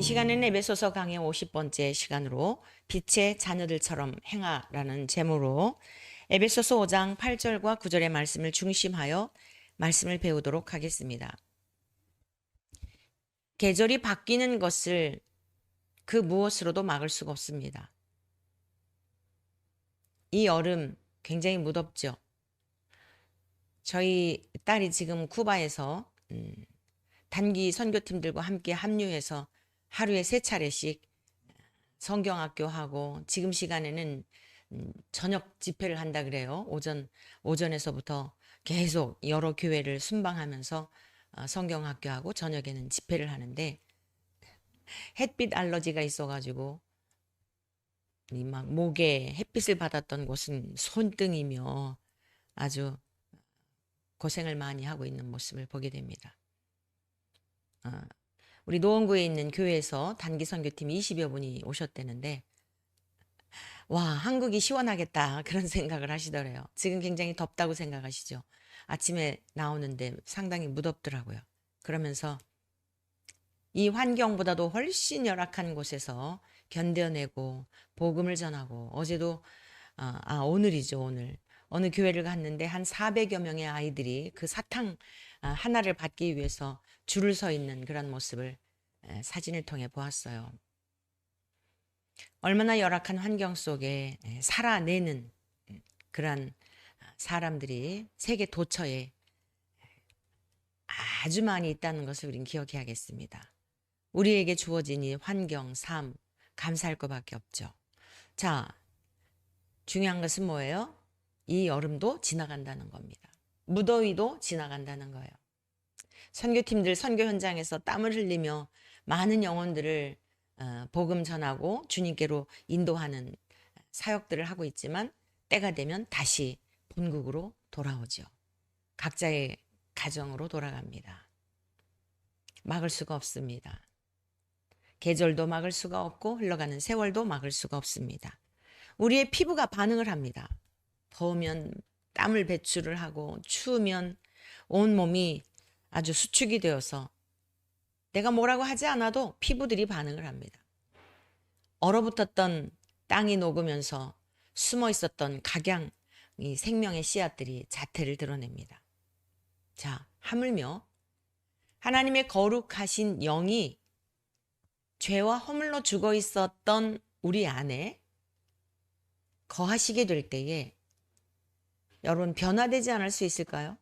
시간에는 에베소서 강의 50번째 시간으로 빛의 자녀들처럼 행하라는 제목으로 에베소서 5장 8절과 9절의 말씀을 중심하여 말씀을 배우도록 하겠습니다. 계절이 바뀌는 것을 그 무엇으로도 막을 수가 없습니다. 이 여름 굉장히 무덥죠. 저희 딸이 지금 쿠바에서 단기 선교팀들과 함께 합류해서 하루에 3차례씩 성경학교하고 지금 시간에는 저녁 집회를 한다 그래요. 오전에서부터 계속 여러 교회를 순방하면서 성경학교하고 저녁에는 집회를 하는데 햇빛 알러지가 있어가지고 이 막 목에 햇빛을 받았던 곳은 손등이며 아주 고생을 많이 하고 있는 모습을 보게 됩니다. 우리 노원구에 있는 교회에서 단기 선교팀 20여 분이 오셨대는데 와, 한국이 시원하겠다 그런 생각을 하시더래요. 지금 굉장히 덥다고 생각하시죠. 아침에 나오는데 상당히 무덥더라고요. 그러면서 이 환경보다도 훨씬 열악한 곳에서 견뎌내고 복음을 전하고 어제도 오늘이죠, 오늘. 어느 교회를 갔는데 한 400여 명의 아이들이 그 사탕 하나를 받기 위해서 줄을 서 있는 그런 모습을 사진을 통해 보았어요. 얼마나 열악한 환경 속에 살아내는 그런 사람들이 세계 도처에 아주 많이 있다는 것을 우린 기억해야겠습니다. 우리에게 주어진 이 환경, 삶, 감사할 것밖에 없죠. 자, 중요한 것은 뭐예요? 이 여름도 지나간다는 겁니다. 무더위도 지나간다는 거예요. 선교팀들 선교 현장에서 땀을 흘리며 많은 영혼들을 복음 전하고 주님께로 인도하는 사역들을 하고 있지만 때가 되면 다시 본국으로 돌아오죠. 각자의 가정으로 돌아갑니다. 막을 수가 없습니다. 계절도 막을 수가 없고 흘러가는 세월도 막을 수가 없습니다. 우리의 피부가 반응을 합니다. 더우면 땀을 배출을 하고 추우면 온몸이 아주 수축이 되어서 내가 뭐라고 하지 않아도 피부들이 반응을 합니다. 얼어붙었던 땅이 녹으면서 숨어 있었던 각양, 이 생명의 씨앗들이 자태를 드러냅니다. 자, 하물며 하나님의 거룩하신 영이 죄와 허물로 죽어 있었던 우리 안에 거하시게 될 때에 여러분 변화되지 않을 수 있을까요?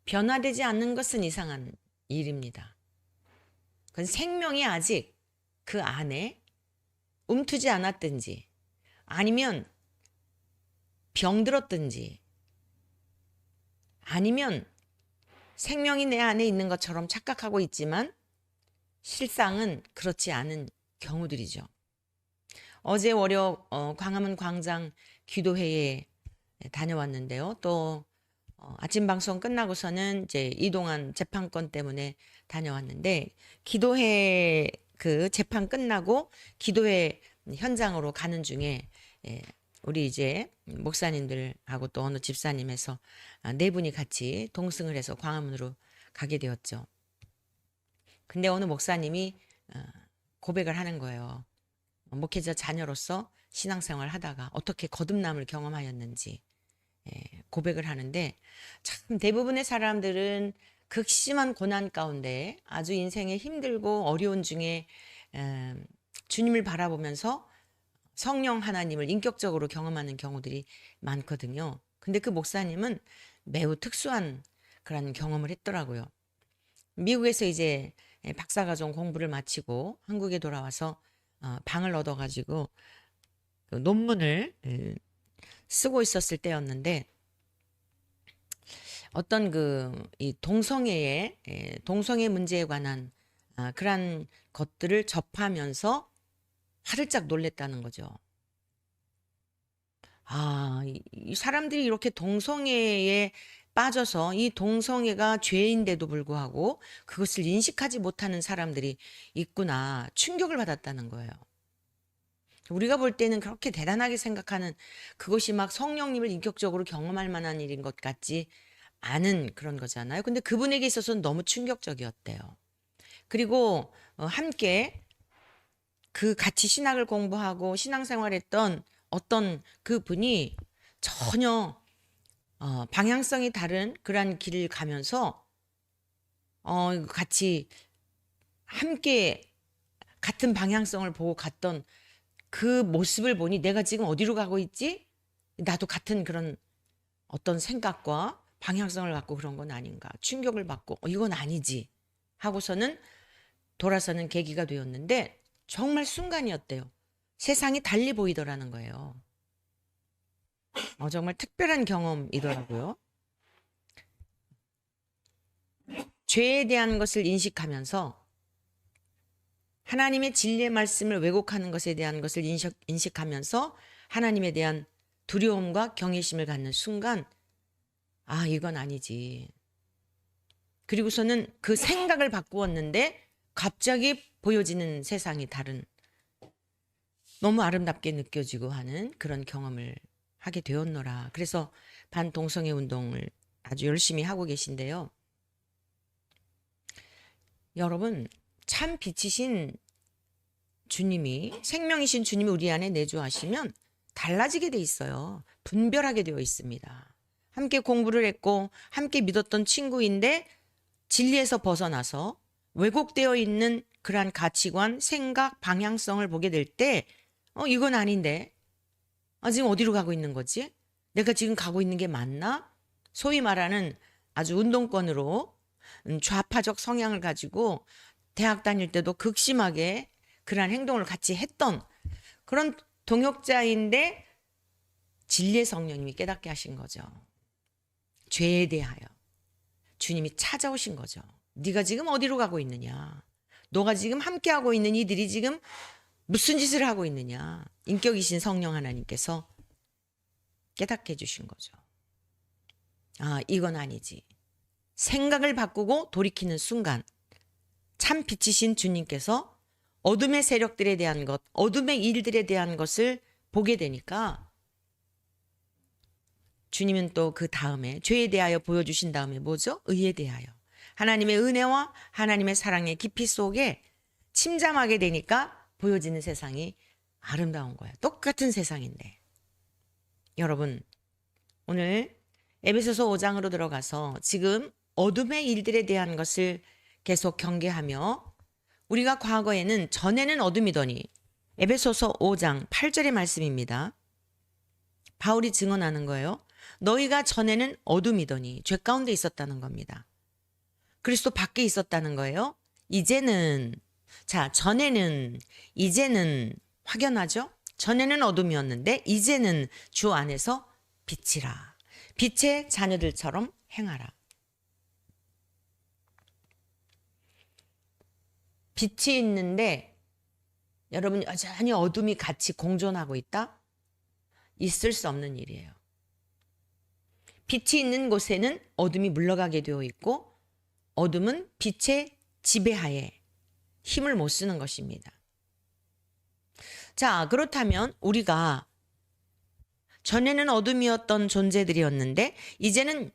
변화되지 않는 것은 이상한 일입니다. 그건 생명이 아직 그 안에 움트지 않았든지 아니면 병들었든지 아니면 생명이 내 안에 있는 것처럼 착각하고 있지만 실상은 그렇지 않은 경우들이죠. 어제 월요 광화문 광장 기도회에 다녀왔는데요. 또 아침 방송 끝나고서는 이제 이동환 재판권 때문에 다녀왔는데 기도회 그 재판 끝나고 기도회 현장으로 가는 중에 우리 이제 목사님들하고 또 어느 집사님에서 4분이 같이 동승을 해서 광화문으로 가게 되었죠. 근데 어느 목사님이 고백을 하는 거예요. 목회자 자녀로서 신앙생활을 하다가 어떻게 거듭남을 경험하였는지 고백을 하는데 참 대부분의 사람들은 극심한 고난 가운데 아주 인생에 힘들고 어려운 중에 주님을 바라보면서 성령 하나님을 인격적으로 경험하는 경우들이 많거든요. 근데 그 목사님은 매우 특수한 그런 경험을 했더라고요. 미국에서 이제 박사과정 공부를 마치고 한국에 돌아와서 방을 얻어가지고 그 논문을 쓰고 있었을 때였는데 어떤 이 동성애 문제에 관한 그러한 것들을 접하면서 화들짝 놀랬다는 거죠. 이 사람들이 이렇게 동성애에 빠져서 이 동성애가 죄인데도 불구하고 그것을 인식하지 못하는 사람들이 있구나 충격을 받았다는 거예요. 우리가 볼 때는 그렇게 대단하게 생각하는 그것이 막 성령님을 인격적으로 경험할 만한 일인 것 같지 않은 그런 거잖아요. 근데 그분에게 있어서는 너무 충격적이었대요. 그리고 함께 그 같이 신학을 공부하고 신앙생활했던 어떤 그 분이 전혀 방향성이 다른 그러한 길을 가면서 같이 함께 같은 방향성을 보고 갔던 그 모습을 보니 내가 지금 어디로 가고 있지? 나도 같은 그런 어떤 생각과 방향성을 갖고 그런 건 아닌가. 충격을 받고 이건 아니지 하고서는 돌아서는 계기가 되었는데 정말 순간이었대요. 세상이 달리 보이더라는 거예요. 정말 특별한 경험이더라고요. 죄에 대한 것을 인식하면서 하나님의 진리의 말씀을 왜곡하는 것에 대한 것을 인식하면서 하나님에 대한 두려움과 경외심을 갖는 순간 이건 아니지. 그리고서는 그 생각을 바꾸었는데 갑자기 보여지는 세상이 다른 너무 아름답게 느껴지고 하는 그런 경험을 하게 되었노라. 그래서 반동성애 운동을 아주 열심히 하고 계신데요. 여러분 참 빛이신 주님이 생명이신 주님이 우리 안에 내주하시면 달라지게 돼 있어요. 분별하게 되어 있습니다. 함께 공부를 했고 함께 믿었던 친구인데 진리에서 벗어나서 왜곡되어 있는 그러한 가치관, 생각, 방향성을 보게 될 때 이건 아닌데 지금 어디로 가고 있는 거지? 내가 지금 가고 있는 게 맞나? 소위 말하는 아주 운동권으로 좌파적 성향을 가지고 대학 다닐 때도 극심하게 그러한 행동을 같이 했던 그런 동역자인데 진리의 성령님이 깨닫게 하신 거죠. 죄에 대하여 주님이 찾아오신 거죠. 네가 지금 어디로 가고 있느냐? 너가 지금 함께하고 있는 이들이 지금 무슨 짓을 하고 있느냐? 인격이신 성령 하나님께서 깨닫게 해주신 거죠. 이건 아니지. 생각을 바꾸고 돌이키는 순간 참 빛이신 주님께서 어둠의 세력들에 대한 것, 어둠의 일들에 대한 것을 보게 되니까 주님은 또 그 다음에 죄에 대하여 보여주신 다음에 뭐죠? 의에 대하여. 하나님의 은혜와 하나님의 사랑의 깊이 속에 침잠하게 되니까 보여지는 세상이 아름다운 거예요. 똑같은 세상인데. 여러분 오늘 에베소서 5장으로 들어가서 지금 어둠의 일들에 대한 것을 계속 경계하며 우리가 과거에는 전에는 어둠이더니 에베소서 5장 8절의 말씀입니다. 바울이 증언하는 거예요. 너희가 전에는 어둠이더니 죄 가운데 있었다는 겁니다. 그리스도 밖에 있었다는 거예요. 이제는 전에는 이제는 확연하죠. 전에는 어둠이었는데 이제는 주 안에서 빛이라. 빛의 자녀들처럼 행하라. 빛이 있는데 여러분 여전히 어둠이 같이 공존하고 있다? 있을 수 없는 일이에요. 빛이 있는 곳에는 어둠이 물러가게 되어 있고 어둠은 빛의 지배하에 힘을 못 쓰는 것입니다. 자, 그렇다면 우리가 전에는 어둠이었던 존재들이었는데 이제는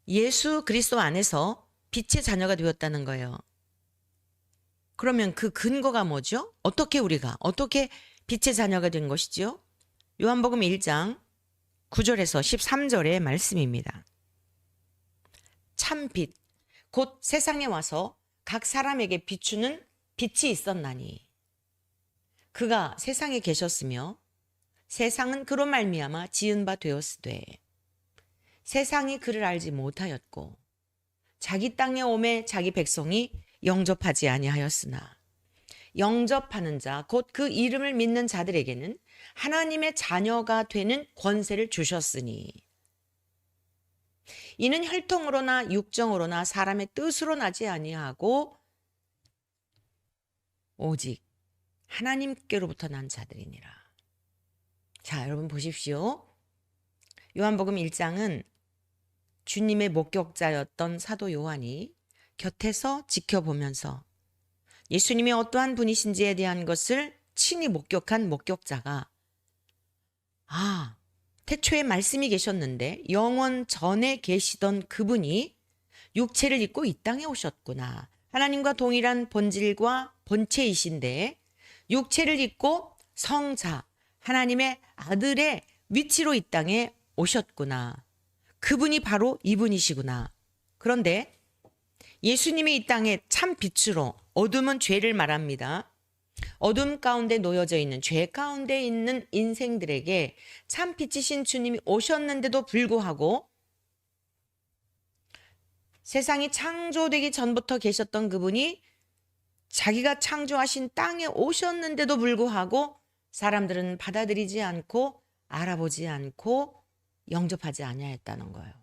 예수 그리스도 안에서 빛의 자녀가 되었다는 거예요. 그러면 그 근거가 뭐죠? 어떻게 빛의 자녀가 된 것이죠? 요한복음 1장 9절에서 13절의 말씀입니다. 참 빛, 곧 세상에 와서 각 사람에게 비추는 빛이 있었나니 그가 세상에 계셨으며 세상은 그로 말미암아 지은 바 되었으되 세상이 그를 알지 못하였고 자기 땅에 오매 자기 백성이 영접하지 아니하였으나 영접하는 자 곧 그 이름을 믿는 자들에게는 하나님의 자녀가 되는 권세를 주셨으니 이는 혈통으로나 육정으로나 사람의 뜻으로 나지 아니하고 오직 하나님께로부터 난 자들이니라. 자, 여러분 보십시오. 요한복음 1장은 주님의 목격자였던 사도 요한이 곁에서 지켜보면서 예수님이 어떠한 분이신지에 대한 것을 친히 목격한 목격자가 태초에 말씀이 계셨는데 영원 전에 계시던 그분이 육체를 입고 이 땅에 오셨구나 하나님과 동일한 본질과 본체이신데 육체를 입고 성자, 하나님의 아들의 위치로 이 땅에 오셨구나. 그분이 바로 이분이시구나. 그런데 예수님이 이 땅에 참 빛으로, 어둠은 죄를 말합니다. 어둠 가운데 놓여져 있는, 죄 가운데 있는 인생들에게 참 빛이신 주님이 오셨는데도 불구하고 세상이 창조되기 전부터 계셨던 그분이 자기가 창조하신 땅에 오셨는데도 불구하고 사람들은 받아들이지 않고 알아보지 않고 영접하지 아니하였다는 거예요.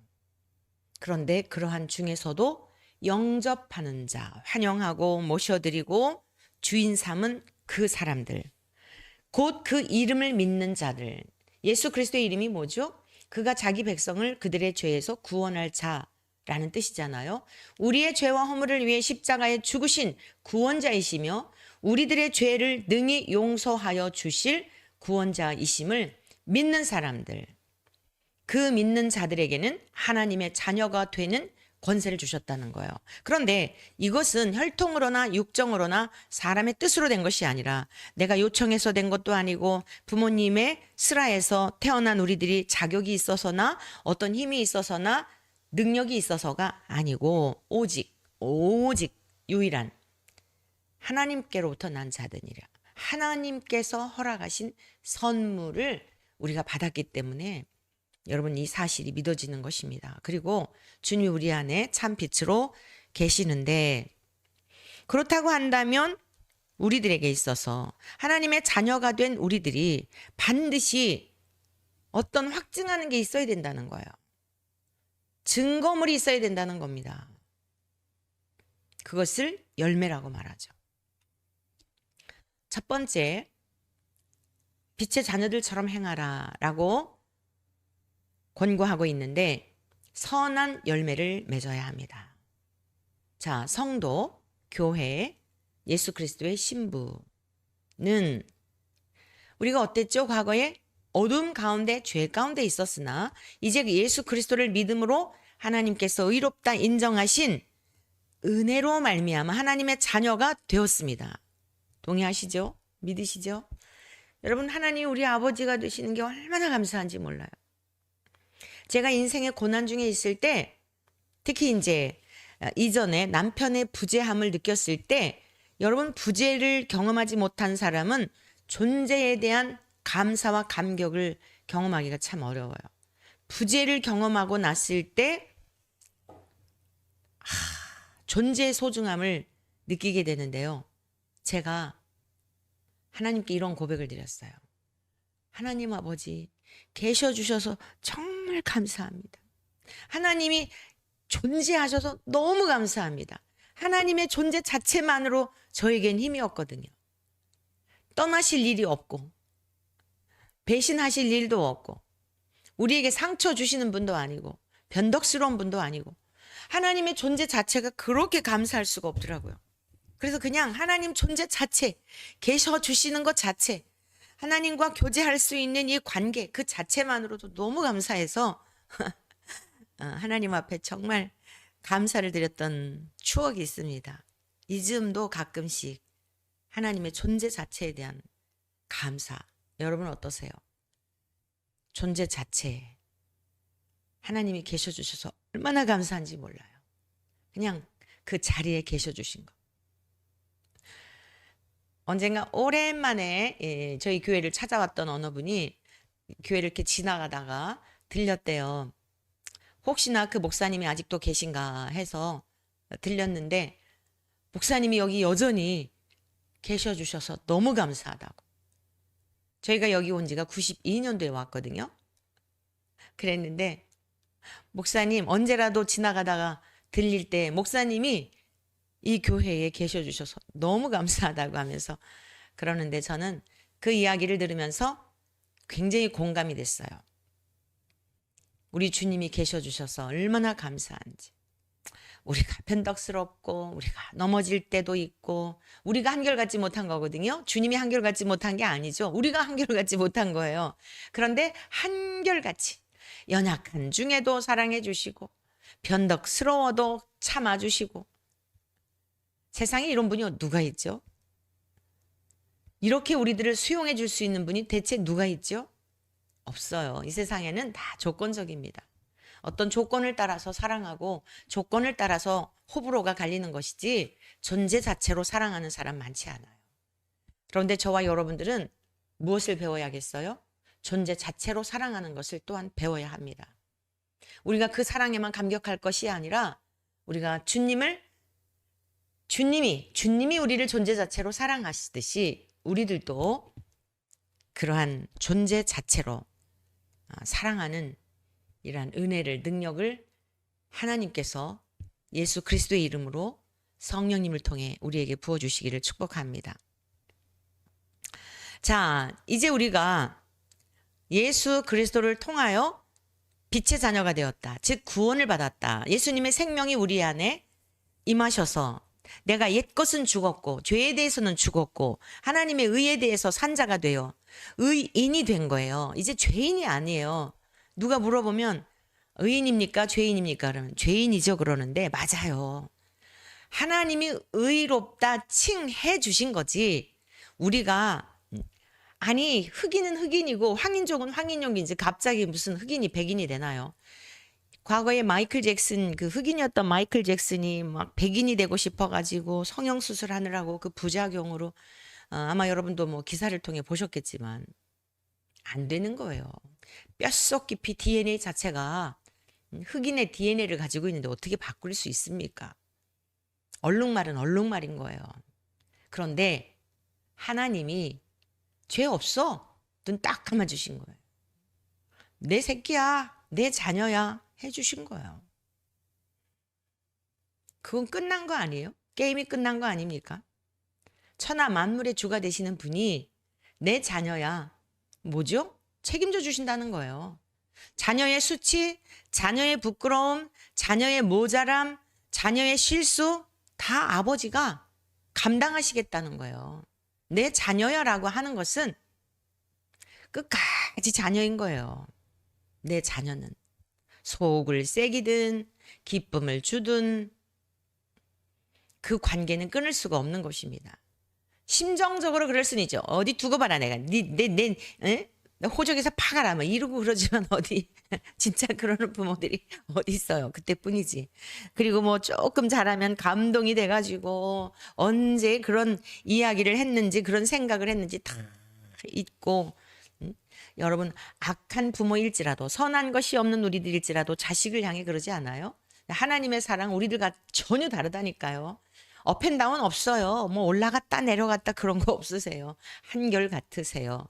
그런데 그러한 중에서도 영접하는 자, 환영하고 모셔드리고 주인 삼은 그 사람들, 곧 그 이름을 믿는 자들. 예수 그리스도의 이름이 뭐죠? 그가 자기 백성을 그들의 죄에서 구원할 자라는 뜻이잖아요. 우리의 죄와 허물을 위해 십자가에 죽으신 구원자이시며 우리들의 죄를 능히 용서하여 주실 구원자이심을 믿는 사람들, 그 믿는 자들에게는 하나님의 자녀가 되는 권세를 주셨다는 거예요. 그런데 이것은 혈통으로나 육정으로나 사람의 뜻으로 된 것이 아니라 내가 요청해서 된 것도 아니고 부모님의 슬하에서 태어난 우리들이 자격이 있어서나 어떤 힘이 있어서나 능력이 있어서가 아니고 오직 유일한 하나님께로부터 난 자들이라. 하나님께서 허락하신 선물을 우리가 받았기 때문에 여러분 이 사실이 믿어지는 것입니다. 그리고 주님이 우리 안에 참 빛으로 계시는데 그렇다고 한다면 우리들에게 있어서 하나님의 자녀가 된 우리들이 반드시 어떤 확증하는 게 있어야 된다는 거예요. 증거물이 있어야 된다는 겁니다. 그것을 열매라고 말하죠. 첫 번째, 빛의 자녀들처럼 행하라 라고 권고하고 있는데 선한 열매를 맺어야 합니다. 자, 성도, 교회, 예수 그리스도의 신부는 우리가 어땠죠? 과거에 어둠 가운데 죄 가운데 있었으나 이제 예수 그리스도를 믿음으로 하나님께서 의롭다 인정하신 은혜로 말미암아 하나님의 자녀가 되었습니다. 동의하시죠? 믿으시죠? 여러분, 하나님 우리 아버지가 되시는 게 얼마나 감사한지 몰라요. 제가 인생의 고난 중에 있을 때, 특히 이제 이전에 남편의 부재함을 느꼈을 때, 여러분 부재를 경험하지 못한 사람은 존재에 대한 감사와 감격을 경험하기가 참 어려워요. 부재를 경험하고 났을 때 존재의 소중함을 느끼게 되는데요. 제가 하나님께 이런 고백을 드렸어요. 하나님 아버지 계셔주셔서 정말 감사합니다. 하나님이 존재하셔서 너무 감사합니다. 하나님의 존재 자체만으로 저에겐 힘이었거든요. 떠나실 일이 없고 배신하실 일도 없고 우리에게 상처 주시는 분도 아니고 변덕스러운 분도 아니고 하나님의 존재 자체가 그렇게 감사할 수가 없더라고요. 그래서 그냥 하나님 존재 자체, 계셔주시는 것 자체, 하나님과 교제할 수 있는 이 관계 그 자체만으로도 너무 감사해서 하나님 앞에 정말 감사를 드렸던 추억이 있습니다. 이 즈음도 가끔씩 하나님의 존재 자체에 대한 감사. 여러분 어떠세요? 존재 자체. 하나님이 계셔주셔서 얼마나 감사한지 몰라요. 그냥 그 자리에 계셔주신 것. 언젠가 오랜만에 저희 교회를 찾아왔던 어느 분이 교회를 이렇게 지나가다가 들렸대요. 혹시나 그 목사님이 아직도 계신가 해서 들렸는데 목사님이 여기 여전히 계셔주셔서 너무 감사하다고. 저희가 여기 온 지가 92년도에 왔거든요. 그랬는데 목사님 언제라도 지나가다가 들릴 때 목사님이 이 교회에 계셔주셔서 너무 감사하다고 하면서 그러는데 저는 그 이야기를 들으면서 굉장히 공감이 됐어요. 우리 주님이 계셔주셔서 얼마나 감사한지. 우리가 변덕스럽고 우리가 넘어질 때도 있고 우리가 한결같지 못한 거거든요. 주님이 한결같지 못한 게 아니죠. 우리가 한결같지 못한 거예요. 그런데 한결같이 연약한 중에도 사랑해 주시고 변덕스러워도 참아 주시고 세상에 이런 분이 누가 있죠? 이렇게 우리들을 수용해 줄 수 있는 분이 대체 누가 있죠? 없어요. 이 세상에는 다 조건적입니다. 어떤 조건을 따라서 사랑하고 조건을 따라서 호불호가 갈리는 것이지 존재 자체로 사랑하는 사람 많지 않아요. 그런데 저와 여러분들은 무엇을 배워야겠어요? 존재 자체로 사랑하는 것을 또한 배워야 합니다. 우리가 그 사랑에만 감격할 것이 아니라 우리가 주님이 우리를 존재 자체로 사랑하시듯이 우리들도 그러한 존재 자체로 사랑하는 이러한 은혜를, 능력을 하나님께서 예수 그리스도의 이름으로 성령님을 통해 우리에게 부어주시기를 축복합니다. 자, 이제 우리가 예수 그리스도를 통하여 빛의 자녀가 되었다. 즉 구원을 받았다. 예수님의 생명이 우리 안에 임하셔서 내가 옛것은 죽었고 죄에 대해서는 죽었고 하나님의 의에 대해서 산 자가 되어 의인이 된 거예요. 이제 죄인이 아니에요. 누가 물어보면 의인입니까? 죄인입니까? 그러면 죄인이죠 그러는데 맞아요. 하나님이 의롭다 칭해 주신 거지. 우리가 아니 흑인은 흑인이고 황인족은 황인족인지 갑자기 무슨 흑인이 백인이 되나요? 과거에 마이클 잭슨 그 흑인이었던 마이클 잭슨이 막 백인이 되고 싶어가지고 성형수술 하느라고 그 부작용으로 아마 여러분도 뭐 기사를 통해 보셨겠지만 안 되는 거예요. 뼛속 깊이 DNA 자체가 흑인의 DNA를 가지고 있는데 어떻게 바꿀 수 있습니까? 얼룩말은 얼룩말인 거예요. 그런데 하나님이 죄 없어. 눈 딱 감아주신 거예요. 내 새끼야, 내 자녀야 해주신 거예요. 그건 끝난 거 아니에요? 게임이 끝난 거 아닙니까? 천하 만물의 주가 되시는 분이 내 자녀야. 뭐죠? 책임져 주신다는 거예요. 자녀의 수치, 자녀의 부끄러움, 자녀의 모자람, 자녀의 실수 다 아버지가 감당하시겠다는 거예요. 내 자녀야라고 하는 것은 끝까지 자녀인 거예요. 내 자녀는 속을 새기든 기쁨을 주든 그 관계는 끊을 수가 없는 것입니다. 심정적으로 그럴 수는 있죠. 어디 두고 봐라 내가 나 호적에서 파가라 뭐 이러고 그러지만 어디 진짜 그러는 부모들이 어디 있어요. 그때뿐이지. 그리고 뭐 조금 잘하면 감동이 돼가지고 언제 그런 이야기를 했는지 그런 생각을 했는지 다 잊고 여러분 악한 부모일지라도 선한 것이 없는 우리들일지라도 자식을 향해 그러지 않아요? 하나님의 사랑 우리들과 전혀 다르다니까요. 업앤다운 없어요. 뭐 올라갔다 내려갔다 그런 거 없으세요. 한결 같으세요.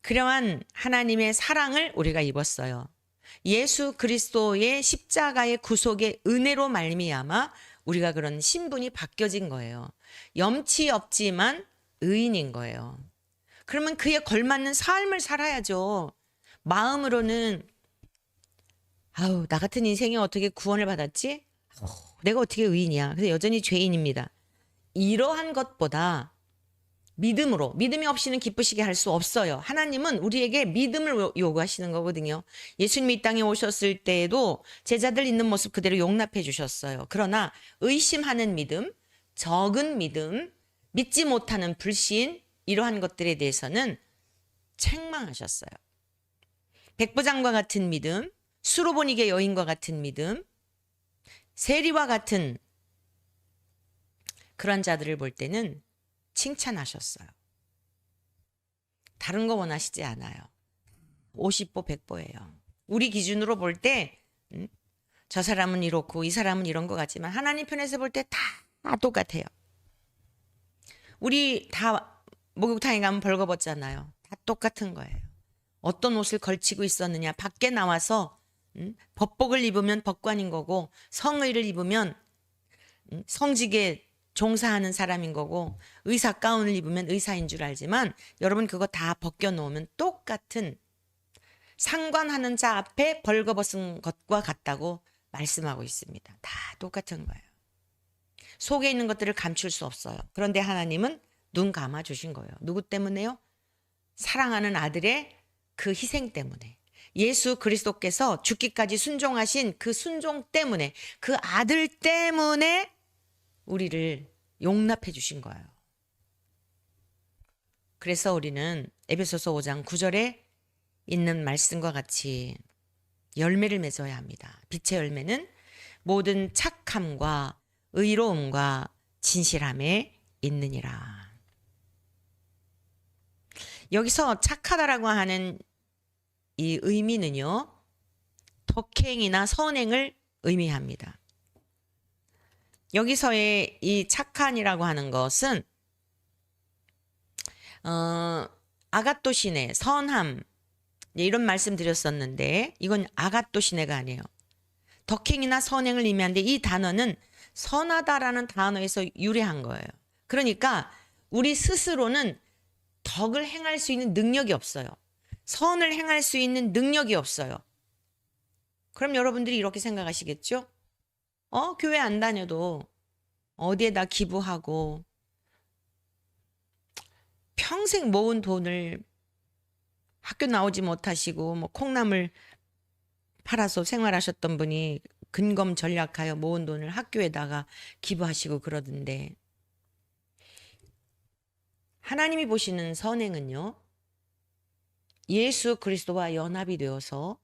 그러한 하나님의 사랑을 우리가 입었어요. 예수 그리스도의 십자가의 구속의 은혜로 말미암아 우리가 그런 신분이 바뀌어진 거예요. 염치 없지만 의인인 거예요. 그러면 그에 걸맞는 삶을 살아야죠. 마음으로는 아우 나 같은 인생이 어떻게 구원을 받았지? 내가 어떻게 의인이야. 그래서 여전히 죄인입니다. 이러한 것보다 믿음으로 믿음이 없이는 기쁘시게 할 수 없어요. 하나님은 우리에게 믿음을 요구하시는 거거든요. 예수님이 이 땅에 오셨을 때에도 제자들 있는 모습 그대로 용납해 주셨어요. 그러나 의심하는 믿음, 적은 믿음, 믿지 못하는 불신 이러한 것들에 대해서는 책망하셨어요. 백부장과 같은 믿음, 수로보니게 여인과 같은 믿음, 세리와 같은 그런 자들을 볼 때는 칭찬하셨어요. 다른 거 원하시지 않아요. 50보 100보예요. 우리 기준으로 볼 때 저 사람은 이렇고 이 사람은 이런 것 같지만 하나님 편에서 볼 때 다 똑같아요. 우리 다 목욕탕에 가면 벌거벗잖아요. 다 똑같은 거예요. 어떤 옷을 걸치고 있었느냐. 밖에 나와서 법복을 입으면 법관인 거고 성의를 입으면 성직에 종사하는 사람인 거고 의사 가운을 입으면 의사인 줄 알지만 여러분 그거 다 벗겨놓으면 똑같은 상관하는 자 앞에 벌거벗은 것과 같다고 말씀하고 있습니다. 다 똑같은 거예요. 속에 있는 것들을 감출 수 없어요. 그런데 하나님은 눈 감아 주신 거예요. 누구 때문에요? 사랑하는 아들의 그 희생 때문에. 예수 그리스도께서 죽기까지 순종하신 그 순종 때문에 그 아들 때문에 우리를 용납해 주신 거예요. 그래서 우리는 에베소서 5장 9절에 있는 말씀과 같이 열매를 맺어야 합니다. 빛의 열매는 모든 착함과 의로움과 진실함에 있느니라. 여기서 착하다라고 하는 이 의미는요, 덕행이나 선행을 의미합니다. 여기서의 이 착한이라고 하는 것은 아가토시네, 선함, 이런 말씀 드렸었는데 이건 아가토시네가 아니에요. 덕행이나 선행을 의미하는데 이 단어는 선하다라는 단어에서 유래한 거예요. 그러니까 우리 스스로는 덕을 행할 수 있는 능력이 없어요. 선을 행할 수 있는 능력이 없어요. 그럼 여러분들이 이렇게 생각하시겠죠? 교회 안 다녀도 어디에다 기부하고 평생 모은 돈을 학교 나오지 못하시고 뭐 콩나물 팔아서 생활하셨던 분이 근검 전략하여 모은 돈을 학교에다가 기부하시고 그러던데, 하나님이 보시는 선행은요, 예수 그리스도와 연합이 되어서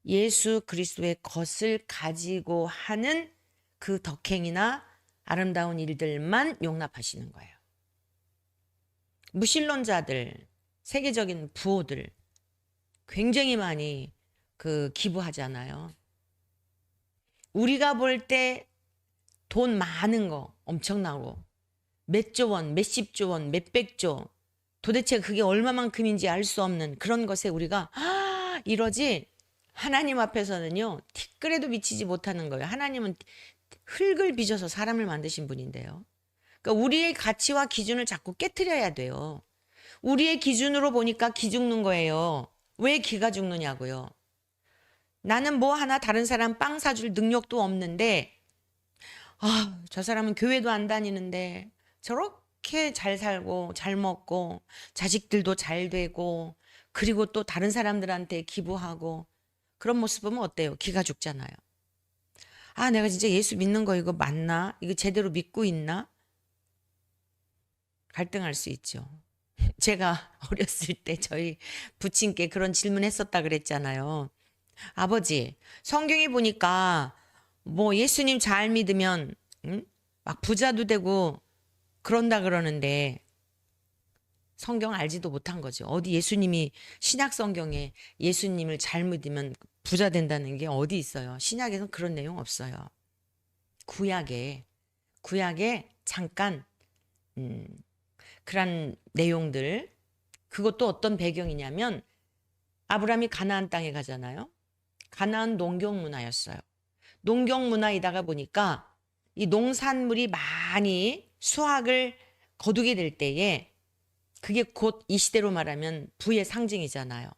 예수 그리스도의 것을 가지고 하는 그 덕행이나 아름다운 일들만 용납하시는 거예요. 무신론자들, 세계적인 부호들 굉장히 많이 기부하잖아요. 우리가 볼 때 돈 많은 거 엄청나고 몇조 원, 몇십조 원, 몇백조, 도대체 그게 얼마만큼인지 알 수 없는 그런 것에 우리가 이러지, 하나님 앞에서는요 티끌에도 미치지 못하는 거예요. 하나님은 흙을 빚어서 사람을 만드신 분인데요. 그러니까 우리의 가치와 기준을 자꾸 깨트려야 돼요. 우리의 기준으로 보니까 기 죽는 거예요. 왜 기가 죽느냐고요. 나는 뭐 하나 다른 사람 빵 사줄 능력도 없는데, 저 사람은 교회도 안 다니는데 저렇게 잘 살고 잘 먹고 자식들도 잘 되고 그리고 또 다른 사람들한테 기부하고 그런 모습 보면 어때요? 기가 죽잖아요. 내가 진짜 예수 믿는 거 이거 맞나? 이거 제대로 믿고 있나? 갈등할 수 있죠. 제가 어렸을 때 저희 부친께 그런 질문했었다 그랬잖아요. 아버지, 성경에 보니까 뭐 예수님 잘 믿으면 막 부자도 되고 그런다 그러는데 성경 알지도 못한 거죠. 어디 예수님이 신약 성경에 예수님을 잘 믿으면 부자 된다는 게 어디 있어요? 신약에는 그런 내용 없어요. 구약에 잠깐 그런 내용들, 그것도 어떤 배경이냐면 아브라함이 가나안 땅에 가잖아요. 가나안 농경 문화였어요. 농경 문화이다가 보니까 이 농산물이 많이 수확을 거두게 될 때에 그게 곧 이 시대로 말하면 부의 상징이잖아요.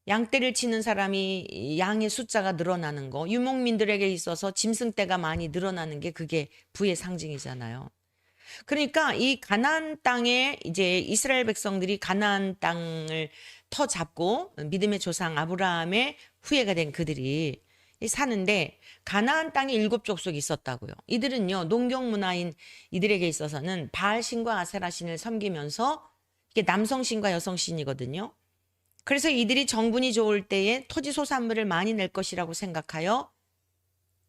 양떼를 치는 사람이 양의 숫자가 늘어나는 거, 유목민들에게 있어서 짐승떼가 많이 늘어나는 게 그게 부의 상징이잖아요. 그러니까 이 가나안 땅에 이제 이스라엘 백성들이 가나안 땅을 터잡고 믿음의 조상 아브라함의 후예가 된 그들이 사는데 가나안 땅에 7 족속이 있었다고요. 이들은요, 농경 문화인 이들에게 있어서는 바알 신과 아세라 신을 섬기면서 이게 남성 신과 여성 신이거든요. 그래서 이들이 정분이 좋을 때에 토지 소산물을 많이 낼 것이라고 생각하여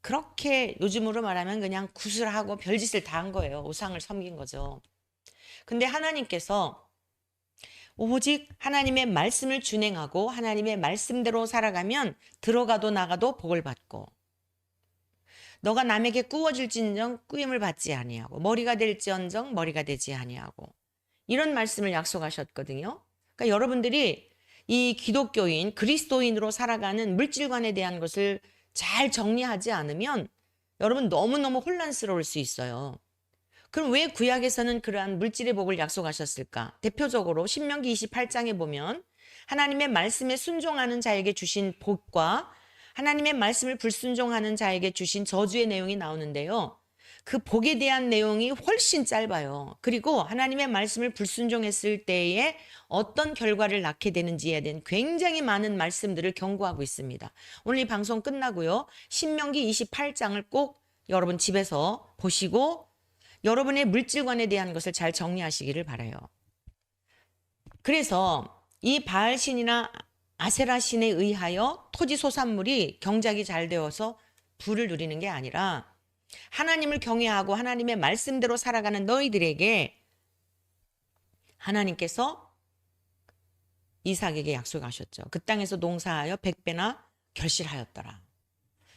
그렇게 요즘으로 말하면 그냥 구슬하고 별짓을 다 한 거예요. 우상을 섬긴 거죠. 근데 하나님께서 오직 하나님의 말씀을 준행하고 하나님의 말씀대로 살아가면 들어가도 나가도 복을 받고, 너가 남에게 꾸어질지언정 꾸임을 받지 아니하고 머리가 될지언정 머리가 되지 아니하고, 이런 말씀을 약속하셨거든요. 그러니까 여러분들이 이 기독교인 그리스도인으로 살아가는 물질관에 대한 것을 잘 정리하지 않으면 여러분 너무너무 혼란스러울 수 있어요. 그럼 왜 구약에서는 그러한 물질의 복을 약속하셨을까? 대표적으로 신명기 28장에 보면 하나님의 말씀에 순종하는 자에게 주신 복과 하나님의 말씀을 불순종하는 자에게 주신 저주의 내용이 나오는데요. 그 복에 대한 내용이 훨씬 짧아요. 그리고 하나님의 말씀을 불순종했을 때에 어떤 결과를 낳게 되는지에 대한 굉장히 많은 말씀들을 경고하고 있습니다. 오늘 이 방송 끝나고요, 신명기 28장을 꼭 여러분 집에서 보시고 여러분의 물질관에 대한 것을 잘 정리하시기를 바라요. 그래서 이 바알신이나 아세라신에 의하여 토지 소산물이 경작이 잘 되어서 부를 누리는 게 아니라 하나님을 경외하고 하나님의 말씀대로 살아가는 너희들에게 하나님께서 이삭에게 약속하셨죠. 그 땅에서 농사하여 100배나 결실하였더라.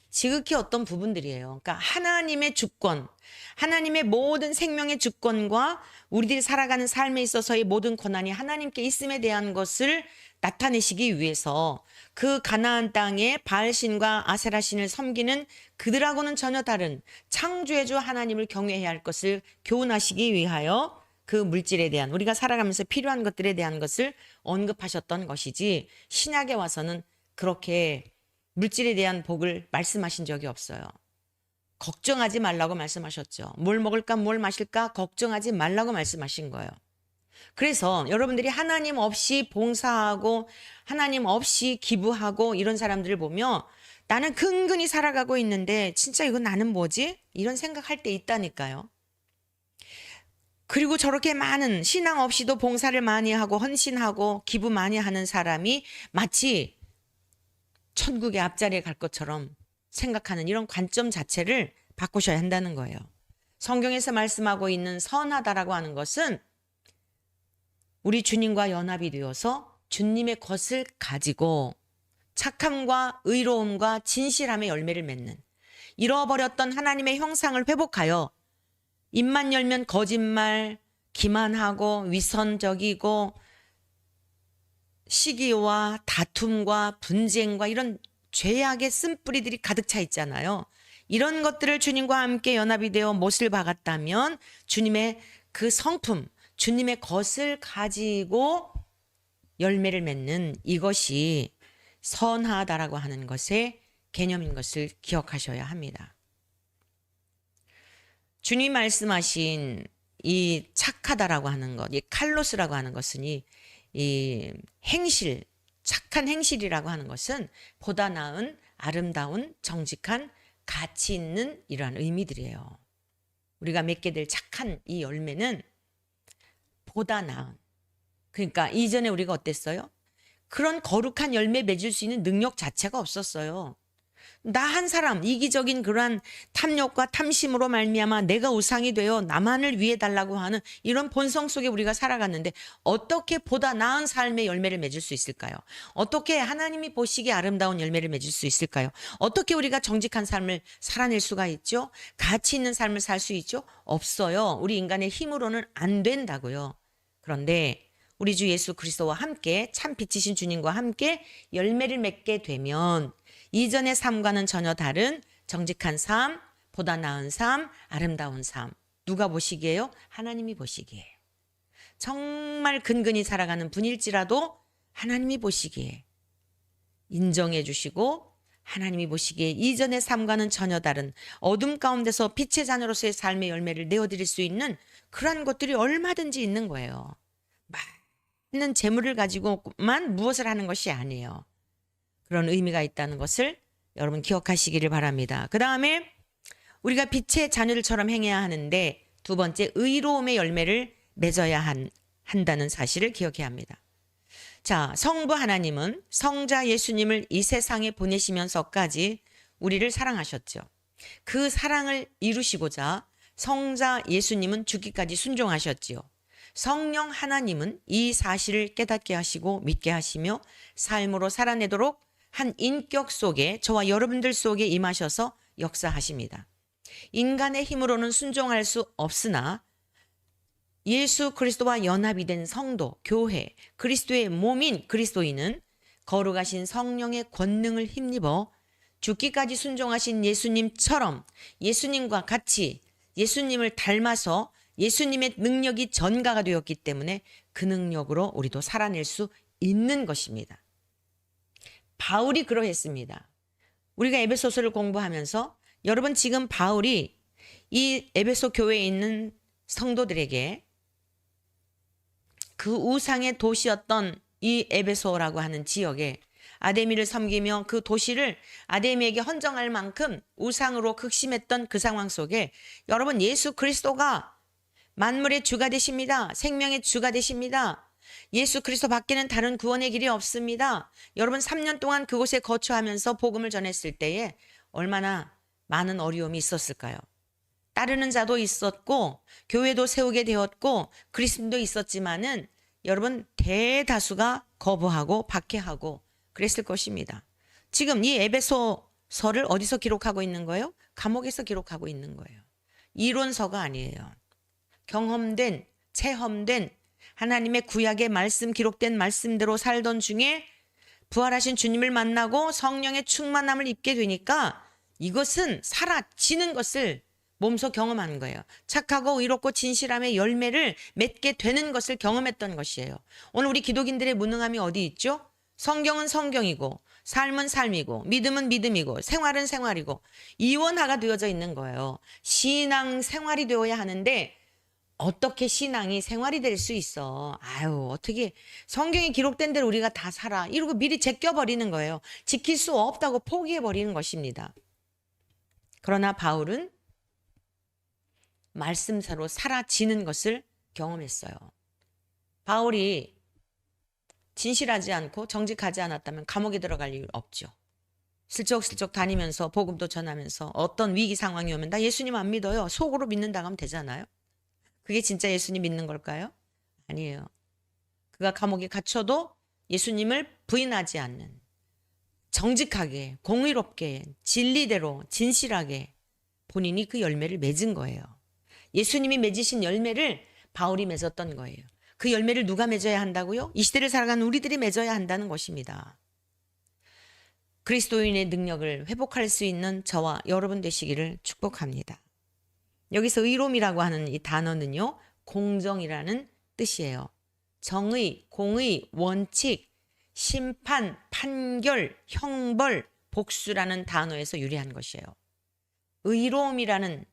지극히 어떤 부분들이에요. 그러니까 하나님의 주권, 하나님의 모든 생명의 주권과 우리들이 살아가는 삶에 있어서의 모든 권한이 하나님께 있음에 대한 것을 나타내시기 위해서 그 가나안 땅에 바알신과 아세라신을 섬기는 그들하고는 전혀 다른 창조의 주 하나님을 경외해야 할 것을 교훈하시기 위하여 그 물질에 대한 우리가 살아가면서 필요한 것들에 대한 것을 언급하셨던 것이지 신약에 와서는 그렇게 물질에 대한 복을 말씀하신 적이 없어요. 걱정하지 말라고 말씀하셨죠. 뭘 먹을까 뭘 마실까 걱정하지 말라고 말씀하신 거예요. 그래서 여러분들이 하나님 없이 봉사하고 하나님 없이 기부하고 이런 사람들을 보며 나는 근근히 살아가고 있는데 진짜 이거 나는 뭐지? 이런 생각할 때 있다니까요. 그리고 저렇게 많은 신앙 없이도 봉사를 많이 하고 헌신하고 기부 많이 하는 사람이 마치 천국의 앞자리에 갈 것처럼 생각하는 이런 관점 자체를 바꾸셔야 한다는 거예요. 성경에서 말씀하고 있는 선하다라고 하는 것은 우리 주님과 연합이 되어서 주님의 것을 가지고 착함과 의로움과 진실함의 열매를 맺는 잃어버렸던 하나님의 형상을 회복하여 입만 열면 거짓말, 기만하고 위선적이고 시기와 다툼과 분쟁과 이런 죄악의 쓴뿌리들이 가득 차 있잖아요. 이런 것들을 주님과 함께 연합이 되어 못을 박았다면 주님의 그 성품, 주님의 것을 가지고 열매를 맺는 이것이 선하다라고 하는 것의 개념인 것을 기억하셔야 합니다. 주님 말씀하신 이 착하다라고 하는 것, 이 칼로스라고 하는 것은 이 행실, 착한 행실이라고 하는 것은 보다 나은 아름다운 정직한 가치 있는 이러한 의미들이에요. 우리가 맺게 될 착한 이 열매는 보다 나은. 그러니까 이전에 우리가 어땠어요? 그런 거룩한 열매 맺을 수 있는 능력 자체가 없었어요. 나 한 사람 이기적인 그러한 탐욕과 탐심으로 말미암아 내가 우상이 되어 나만을 위해 달라고 하는 이런 본성 속에 우리가 살아갔는데 어떻게 보다 나은 삶의 열매를 맺을 수 있을까요? 어떻게 하나님이 보시기에 아름다운 열매를 맺을 수 있을까요? 어떻게 우리가 정직한 삶을 살아낼 수가 있죠? 가치 있는 삶을 살 수 있죠? 없어요. 우리 인간의 힘으로는 안 된다고요. 그런데 우리 주 예수 그리스도와 함께 참 빛이신 주님과 함께 열매를 맺게 되면 이전의 삶과는 전혀 다른 정직한 삶, 보다 나은 삶, 아름다운 삶. 누가 보시기에요? 하나님이 보시기에. 정말 근근히 살아가는 분일지라도 하나님이 보시기에 인정해 주시고 하나님이 보시기에 이전의 삶과는 전혀 다른 어둠 가운데서 빛의 자녀로서의 삶의 열매를 내어드릴 수 있는 그러한 것들이 얼마든지 있는 거예요. 많은 재물을 가지고만 무엇을 하는 것이 아니에요. 그런 의미가 있다는 것을 여러분 기억하시기를 바랍니다. 그 다음에 우리가 빛의 자녀들처럼 행해야 하는데 두 번째 의로움의 열매를 맺어야 한다는 사실을 기억해야 합니다. 자, 성부 하나님은 성자 예수님을 이 세상에 보내시면서까지 우리를 사랑하셨죠. 그 사랑을 이루시고자 성자 예수님은 죽기까지 순종하셨지요. 성령 하나님은 이 사실을 깨닫게 하시고 믿게 하시며 삶으로 살아내도록 한 인격 속에 저와 여러분들 속에 임하셔서 역사하십니다. 인간의 힘으로는 순종할 수 없으나 예수 그리스도와 연합이 된 성도, 교회, 그리스도의 몸인 그리스도인은 거룩하신 성령의 권능을 힘입어 죽기까지 순종하신 예수님처럼 예수님과 같이 예수님을 닮아서 예수님의 능력이 전가가 되었기 때문에 그 능력으로 우리도 살아낼 수 있는 것입니다. 바울이 그러했습니다. 우리가 에베소서를 공부하면서 여러분 지금 바울이 이 에베소 교회에 있는 성도들에게 그 우상의 도시였던 이 에베소라고 하는 지역에 아데미를 섬기며 그 도시를 아데미에게 헌정할 만큼 우상으로 극심했던 그 상황 속에 여러분 예수 그리스도가 만물의 주가 되십니다. 생명의 주가 되십니다. 예수 그리스도 밖에는 다른 구원의 길이 없습니다. 여러분 3년 동안 그곳에 거주하면서 복음을 전했을 때에 얼마나 많은 어려움이 있었을까요? 따르는 자도 있었고 교회도 세우게 되었고 그리스도도 있었지만은 여러분 대다수가 거부하고 박해하고 그랬을 것입니다. 지금 이 에베소서를 어디서 기록하고 있는 거예요? 감옥에서 기록하고 있는 거예요. 이론서가 아니에요. 경험된, 체험된 하나님의 구약의 말씀, 기록된 말씀대로 살던 중에 부활하신 주님을 만나고 성령의 충만함을 입게 되니까 이것은 사라지는 것을 몸소 경험한 거예요. 착하고 의롭고 진실함의 열매를 맺게 되는 것을 경험했던 것이에요. 오늘 우리 기독인들의 무능함이 어디 있죠? 성경은 성경이고 삶은 삶이고 믿음은 믿음이고 생활은 생활이고 이원화가 되어져 있는 거예요. 신앙 생활이 되어야 하는데 어떻게 신앙이 생활이 될 수 있어? 아유, 어떻게 성경에 기록된 대로 우리가 다 살아. 이러고 미리 제껴버리는 거예요. 지킬 수 없다고 포기해버리는 것입니다. 그러나 바울은 말씀대로 사라지는 것을 경험했어요. 바울이 진실하지 않고 정직하지 않았다면 감옥에 들어갈 일 없죠. 슬쩍슬쩍 다니면서 복음도 전하면서 어떤 위기 상황이 오면 나 예수님 안 믿어요. 속으로 믿는다고 하면 되잖아요. 그게 진짜 예수님 믿는 걸까요? 아니에요. 그가 감옥에 갇혀도 예수님을 부인하지 않는 정직하게 공의롭게 진리대로 진실하게 본인이 그 열매를 맺은 거예요. 예수님이 맺으신 열매를 바울이 맺었던 거예요. 그 열매를 누가 맺어야 한다고요? 이 시대를 살아가는 우리들이 맺어야 한다는 것입니다. 그리스도인의 능력을 회복할 수 있는 저와 여러분 되시기를 축복합니다. 여기서 의로움이라고 하는 이 단어는요, 공정이라는 뜻이에요. 정의, 공의, 원칙, 심판, 판결, 형벌, 복수라는 단어에서 유래한 것이에요. 의로움이란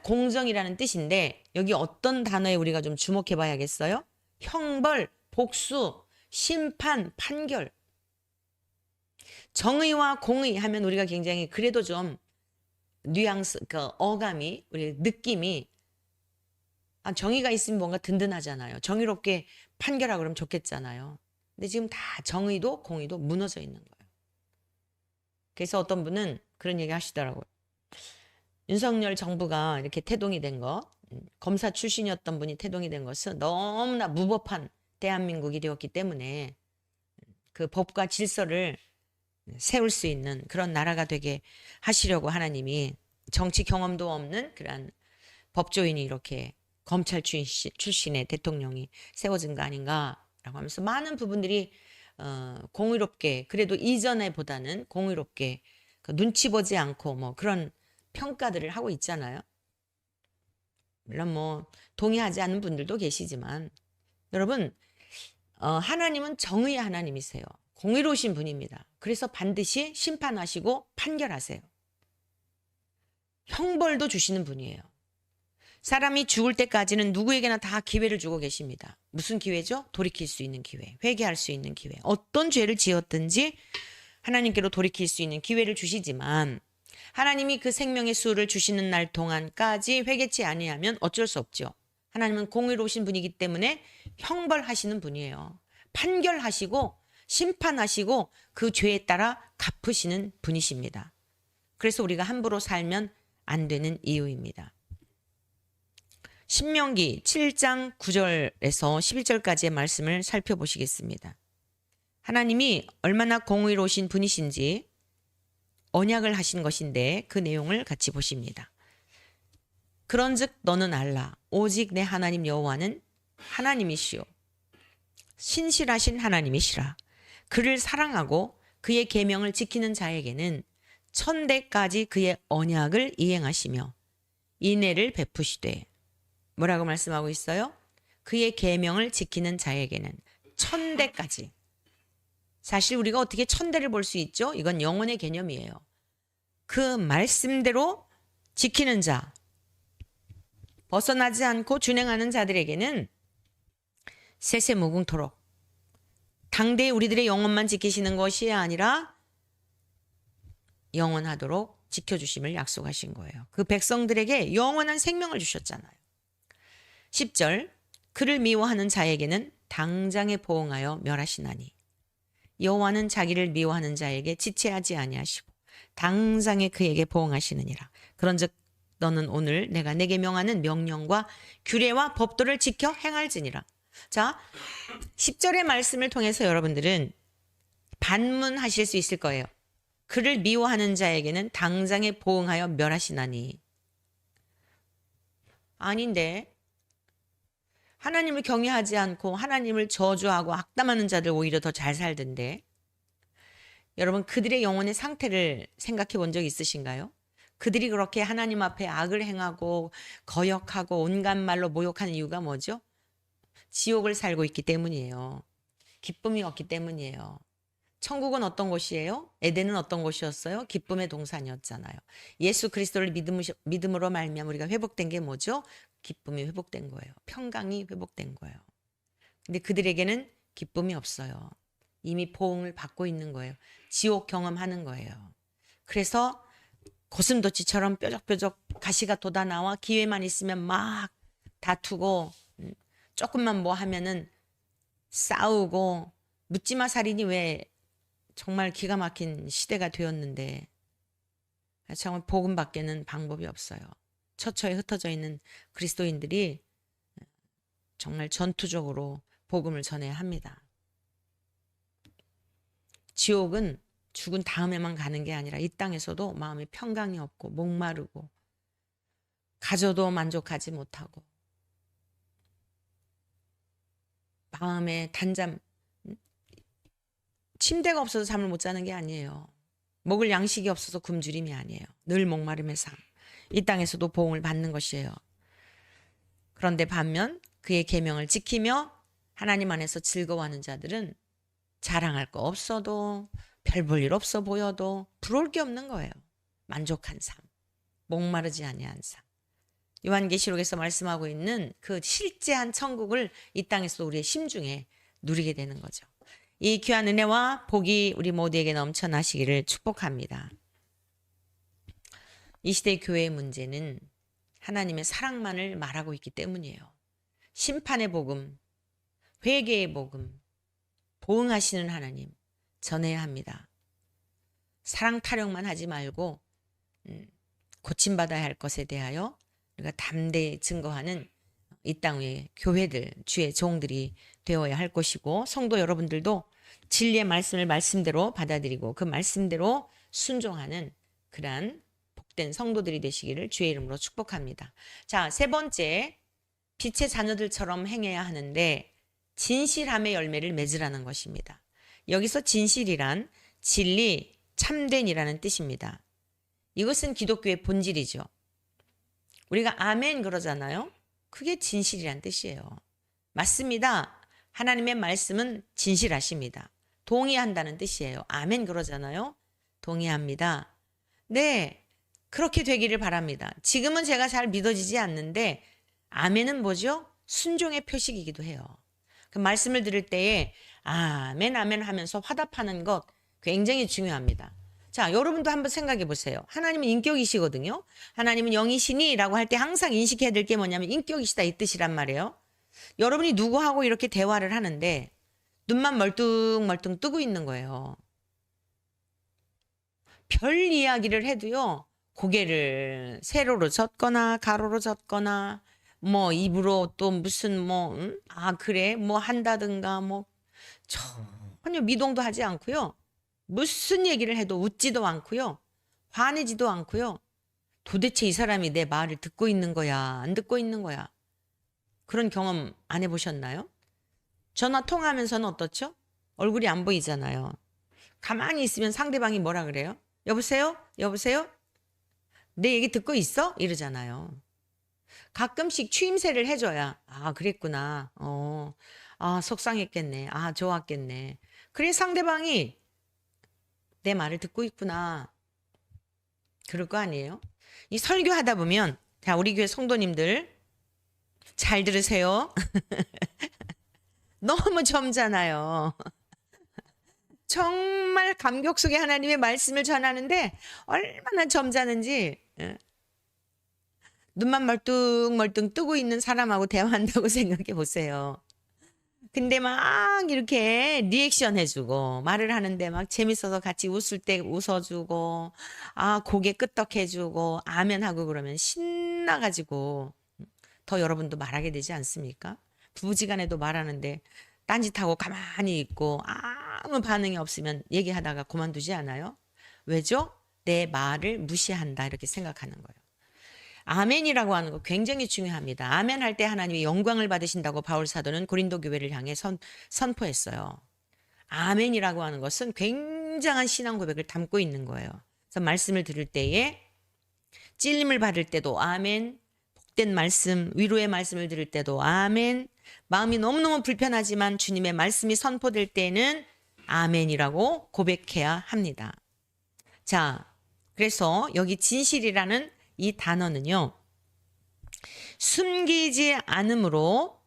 공정이라는 뜻인데 여기 어떤 단어에 우리가 좀 주목해 봐야겠어요? 형벌, 복수, 심판, 판결. 정의와 공의 하면 우리가 굉장히 그래도 좀 뉘앙스, 그 어감이, 우리 느낌이 정의가 있으면 뭔가 든든하잖아요. 정의롭게 판결하고 그러면 좋겠잖아요. 근데 지금 다 정의도 공의도 무너져 있는 거예요. 그래서 어떤 분은 그런 얘기 하시더라고요. 윤석열 정부가 이렇게 태동이 된 거, 검사 출신이었던 분이 태동이 된 것은 너무나 무법한 대한민국이 되었기 때문에 그 법과 질서를 세울 수 있는 그런 나라가 되게 하시려고 하나님이 정치 경험도 없는 그런 법조인이 이렇게 검찰 출신의 대통령이 세워진 거 아닌가라고 하면서 많은 부분들이 공의롭게 그래도 이전에 보다는 공의롭게 그 눈치 보지 않고 뭐 그런 평가들을 하고 있잖아요. 물론 뭐 동의하지 않는 분들도 계시지만 여러분 하나님은 정의의 하나님이세요. 공의로우신 분입니다. 그래서 반드시 심판하시고 판결하세요. 형벌도 주시는 분이에요. 사람이 죽을 때까지는 누구에게나 다 기회를 주고 계십니다. 무슨 기회죠? 돌이킬 수 있는 기회, 회개할 수 있는 기회. 어떤 죄를 지었든지 하나님께로 돌이킬 수 있는 기회를 주시지만 하나님이 그 생명의 수를 주시는 날 동안까지 회개치 아니하면 어쩔 수 없죠. 하나님은 공의로우신 분이기 때문에 형벌하시는 분이에요. 판결하시고 심판하시고 그 죄에 따라 갚으시는 분이십니다. 그래서 우리가 함부로 살면 안 되는 이유입니다. 신명기 7장 9절에서 11절까지의 말씀을 살펴보시겠습니다. 하나님이 얼마나 공의로우신 분이신지 언약을 하신 것인데 그 내용을 같이 보십니다. 그런즉 너는 알라 오직 내 하나님 여호와는 하나님이시요 신실하신 하나님이시라. 그를 사랑하고 그의 계명을 지키는 자에게는 천대까지 그의 언약을 이행하시며 인애를 베푸시되 뭐라고 말씀하고 있어요? 그의 계명을 지키는 자에게는 천대까지. 사실 우리가 어떻게 천대를 볼 수 있죠? 이건 영혼의 개념이에요. 그 말씀대로 지키는 자, 벗어나지 않고 준행하는 자들에게는 세세무궁토록 당대에 우리들의 영혼만 지키시는 것이 아니라 영원하도록 지켜주심을 약속하신 거예요. 그 백성들에게 영원한 생명을 주셨잖아요. 10절 그를 미워하는 자에게는 당장에 보응하여 멸하시나니 여호와는 자기를 미워하는 자에게 지체하지 아니하시고 당장에 그에게 보응하시느니라. 그런즉 너는 오늘 내가 내게 명하는 명령과 규례와 법도를 지켜 행할지니라. 자, 10절의 말씀을 통해서 여러분들은 반문하실 수 있을 거예요. 그를 미워하는 자에게는 당장에 보응하여 멸하시나니. 아닌데 하나님을 경외하지 않고 하나님을 저주하고 악담하는 자들 오히려 더 잘 살던데. 여러분 그들의 영혼의 상태를 생각해 본 적 있으신가요? 그들이 그렇게 하나님 앞에 악을 행하고 거역하고 온갖 말로 모욕하는 이유가 뭐죠? 지옥을 살고 있기 때문이에요. 기쁨이 없기 때문이에요. 천국은 어떤 곳이에요? 에덴은 어떤 곳이었어요? 기쁨의 동산이었잖아요. 예수 그리스도를 믿음으로 말미암아 우리가 회복된 게 뭐죠? 기쁨이 회복된 거예요. 평강이 회복된 거예요. 근데 그들에게는 기쁨이 없어요. 이미 보응을 받고 있는 거예요. 지옥 경험하는 거예요. 그래서 고슴도치처럼 뾰족뾰족 가시가 돋아나와 기회만 있으면 막 다투고 조금만 뭐 하면은 싸우고 묻지마 살인이 왜 정말 기가 막힌 시대가 되었는데 정말 복음밖에는 방법이 없어요. 처처에 흩어져 있는 그리스도인들이 정말 전투적으로 복음을 전해야 합니다. 지옥은 죽은 다음에만 가는 게 아니라 이 땅에서도 마음에 평강이 없고 목마르고 가져도 만족하지 못하고 마음에 단잠 침대가 없어서 잠을 못 자는 게 아니에요. 먹을 양식이 없어서 굶주림이 아니에요. 늘 목마름의 삶. 이 땅에서도 보응을 받는 것이에요. 그런데 반면 그의 계명을 지키며 하나님 안에서 즐거워하는 자들은 자랑할 거 없어도 별 볼 일 없어 보여도 부러울 게 없는 거예요. 만족한 삶, 목마르지 아니한 삶. 요한계시록에서 말씀하고 있는 그 실제한 천국을 이 땅에서 우리의 심중에 누리게 되는 거죠. 이 귀한 은혜와 복이 우리 모두에게 넘쳐나시기를 축복합니다. 이 시대의 교회의 문제는 하나님의 사랑만을 말하고 있기 때문이에요. 심판의 복음, 회개의 복음, 보응하시는 하나님 전해야 합니다. 사랑 타령만 하지 말고 고침받아야 할 것에 대하여 우리가 담대히 증거하는 이 땅의 교회들, 주의 종들이 되어야 할 것이고 성도 여러분들도 진리의 말씀을 말씀대로 받아들이고 그 말씀대로 순종하는 그러한 복된 성도들이 되시기를 주의 이름으로 축복합니다. 자, 세 번째, 빛의 자녀들처럼 행해야 하는데 진실함의 열매를 맺으라는 것입니다. 여기서 진실이란 진리, 참된이라는 뜻입니다. 이것은 기독교의 본질이죠. 우리가 아멘 그러잖아요. 그게 진실이란 뜻이에요. 맞습니다. 하나님의 말씀은 진실하십니다. 동의한다는 뜻이에요. 아멘 그러잖아요. 동의합니다. 네, 그렇게 되기를 바랍니다. 지금은 제가 잘 믿어지지 않는데 아멘은 뭐죠? 순종의 표식이기도 해요. 그 말씀을 들을 때에 아멘 아멘 하면서 화답하는 것 굉장히 중요합니다. 자, 여러분도 한번 생각해 보세요. 하나님은 인격이시거든요. 하나님은 영이시니 라고 할 때 항상 인식해야 될 게 뭐냐면 인격이시다 이 뜻이란 말이에요. 여러분이 누구하고 이렇게 대화를 하는데 눈만 멀뚱멀뚱 뜨고 있는 거예요. 별 이야기를 해도요. 고개를 세로로 젓거나 가로로 젓거나 뭐 입으로 또 무슨 아 그래 뭐 한다든가 뭐 전혀 미동도 하지 않고요. 무슨 얘기를 해도 웃지도 않고요. 화내지도 않고요. 도대체 이 사람이 내 말을 듣고 있는 거야 안 듣고 있는 거야. 그런 경험 안 해보셨나요? 전화 통화하면서는 어떻죠? 얼굴이 안 보이잖아요. 가만히 있으면 상대방이 뭐라 그래요? 여보세요? 여보세요? 내 얘기 듣고 있어? 이러잖아요. 가끔씩 추임새를 해줘야 아 그랬구나. 아 속상했겠네. 아 좋았겠네. 그래 상대방이 내 말을 듣고 있구나. 그럴 거 아니에요? 이 설교하다 보면 자 우리 교회 성도님들 잘 들으세요. 너무 젊잖아요. 정말 감격 속에 하나님의 말씀을 전하는데 얼마나 점잖은지, 눈만 멀뚱멀뚱 뜨고 있는 사람하고 대화한다고 생각해 보세요. 근데 막 이렇게 리액션 해주고 말을 하는데 막 재밌어서 같이 웃을 때 웃어주고, 고개 끄덕해주고 아멘 하고 그러면 신나가지고 더 여러분도 말하게 되지 않습니까? 부부지간에도 말하는데 딴짓하고 가만히 있고 아무 반응이 없으면 얘기하다가 그만두지 않아요? 왜죠? 내 말을 무시한다 이렇게 생각하는 거예요. 아멘이라고 하는 거 굉장히 중요합니다. 아멘 할 때 하나님이 영광을 받으신다고 바울 사도는 고린도 교회를 향해 선포했어요. 아멘이라고 하는 것은 굉장한 신앙 고백을 담고 있는 거예요. 그래서 말씀을 들을 때에 찔림을 받을 때도 아멘, 복된 말씀, 위로의 말씀을 들을 때도 아멘, 마음이 너무너무 불편하지만 주님의 말씀이 선포될 때는 아멘이라고 고백해야 합니다. 자, 그래서 여기 진실이라는 이 단어는요, 숨기지 않음으로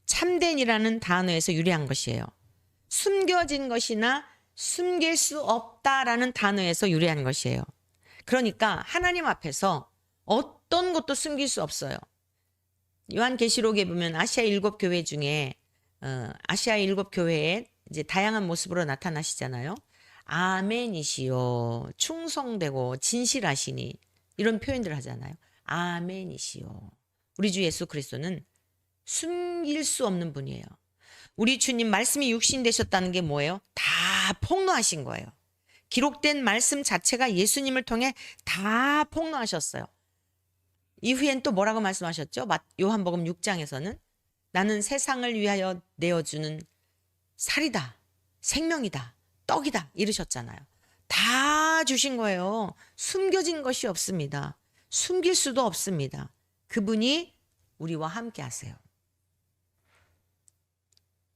참된이라는 단어에서 유래한 것이에요. 숨겨진 것이나 숨길 수 없다라는 단어에서 유래한 것이에요. 그러니까 하나님 앞에서 어떤 것도 숨길 수 없어요. 요한계시록에 보면 아시아 7교회 중에 아시아 7교회에 이제 다양한 모습으로 나타나시잖아요. 아멘이시요, 충성되고 진실하시니, 이런 표현들 하잖아요. 아멘이시요. 우리 주 예수 그리스도는 숨길 수 없는 분이에요. 우리 주님 말씀이 육신 되셨다는 게 뭐예요? 다 폭로하신 거예요. 기록된 말씀 자체가 예수님을 통해 다 폭로하셨어요. 이후엔 또 뭐라고 말씀하셨죠? 요한복음 6장에서는 나는 세상을 위하여 내어주는 살이다, 생명이다, 떡이다 이르셨잖아요. 다 주신 거예요. 숨겨진 것이 없습니다. 숨길 수도 없습니다. 그분이 우리와 함께 하세요.